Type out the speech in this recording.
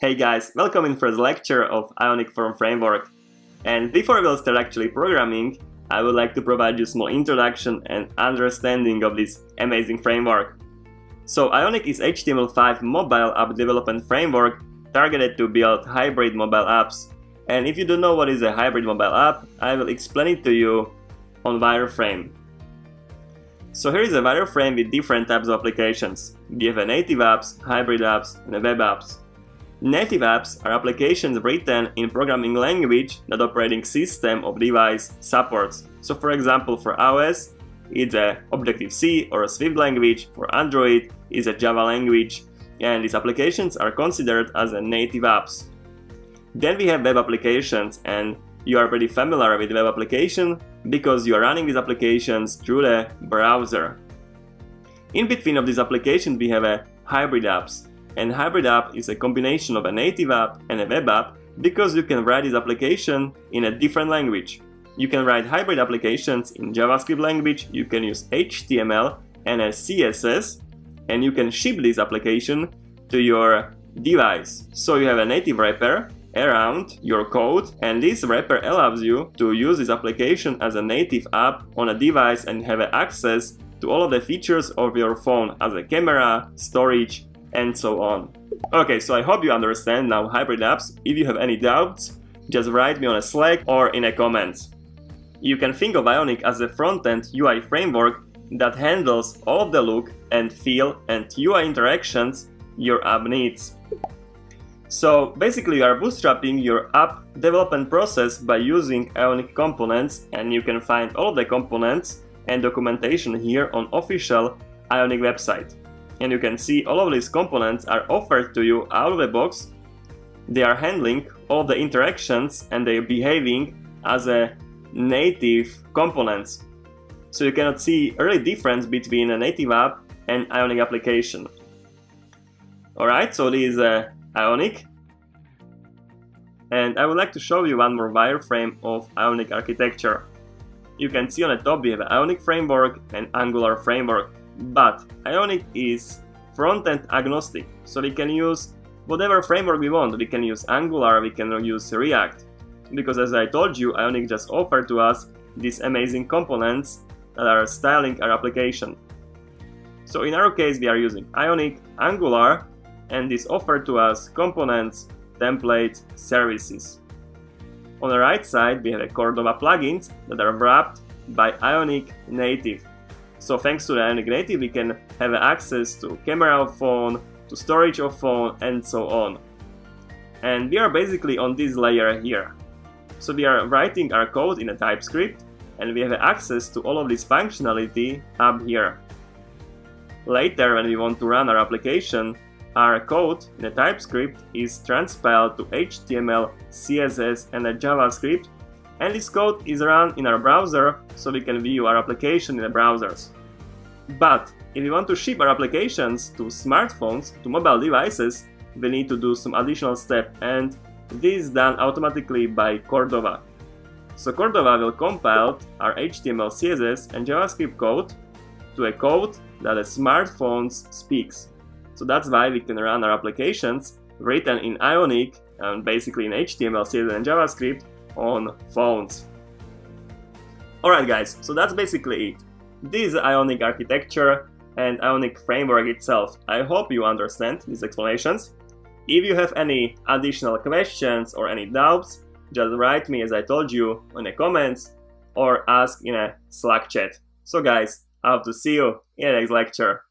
Hey guys, welcome in first lecture of Ionic Form Framework. And before we'll start actually programming, I would like to provide you a small introduction and understanding of this amazing framework. So Ionic is HTML5 mobile app development framework targeted to build hybrid mobile apps. And if you don't know what is a hybrid mobile app, I will explain it to you on wireframe. So here is a wireframe with different types of applications. We have a native apps, hybrid apps, and a web apps. Native apps are applications written in programming language that operating system of device supports. So for example, for iOS, it's a Objective-C or a Swift language. For Android, it's a Java language. And these applications are considered as a native apps. Then we have web applications, and you are pretty familiar with web application because you are running these applications through the browser. In between of these applications, we have a hybrid apps. And hybrid app is a combination of a native app and a web app because you can write this application in a different language. You can write hybrid applications in JavaScript language, you can use HTML and a CSS, and you can ship this application to your device. So you have a native wrapper around your code, and this wrapper allows you to use this application as a native app on a device and have access to all of the features of your phone as a camera, storage, and so on. Okay, so I hope you understand now hybrid apps. If you have any doubts, just write me on a Slack or in a comments. You can think of Ionic as a front-end UI framework that handles all of the look and feel and UI interactions your app needs. So basically you are bootstrapping your app development process by using Ionic Components, and you can find all of the components and documentation here on official Ionic website. And you can see all of these components are offered to you out of the box. They are handling all the interactions and they are behaving as a native components. So you cannot see a really difference between a native app and Ionic application. Alright, so this is Ionic. And I would like to show you one more wireframe of Ionic architecture. You can see on the top we have Ionic framework and Angular framework. But Ionic is front-end agnostic, so we can use whatever framework we want. We can use Angular, we can use React, because as I told you, Ionic just offered to us these amazing components that are styling our application. So in our case, we are using Ionic, Angular, and this offered to us components, templates, services. On the right side, we have a Cordova plugins that are wrapped by Ionic Native. So thanks to the Ionic Native, we can have access to camera of phone, to storage of phone, and so on. And we are basically on this layer here. So we are writing our code in a TypeScript, and we have access to all of this functionality up here. Later, when we want to run our application, our code in a TypeScript is transpiled to HTML, CSS, and a JavaScript. And this code is run in our browser, so we can view our application in the browsers. But if we want to ship our applications to smartphones, to mobile devices, we need to do some additional step, and this is done automatically by Cordova. So Cordova will compile our HTML, CSS, and JavaScript code to a code that a smartphone speaks. So that's why we can run our applications written in Ionic and basically in HTML, CSS, and JavaScript on phones. Alright guys, so that's basically it. This is Ionic architecture and Ionic framework itself. I hope you understand these explanations. If you have any additional questions or any doubts, just write me as I told you in the comments or ask in a Slack chat. So guys, I hope to see you in the next lecture.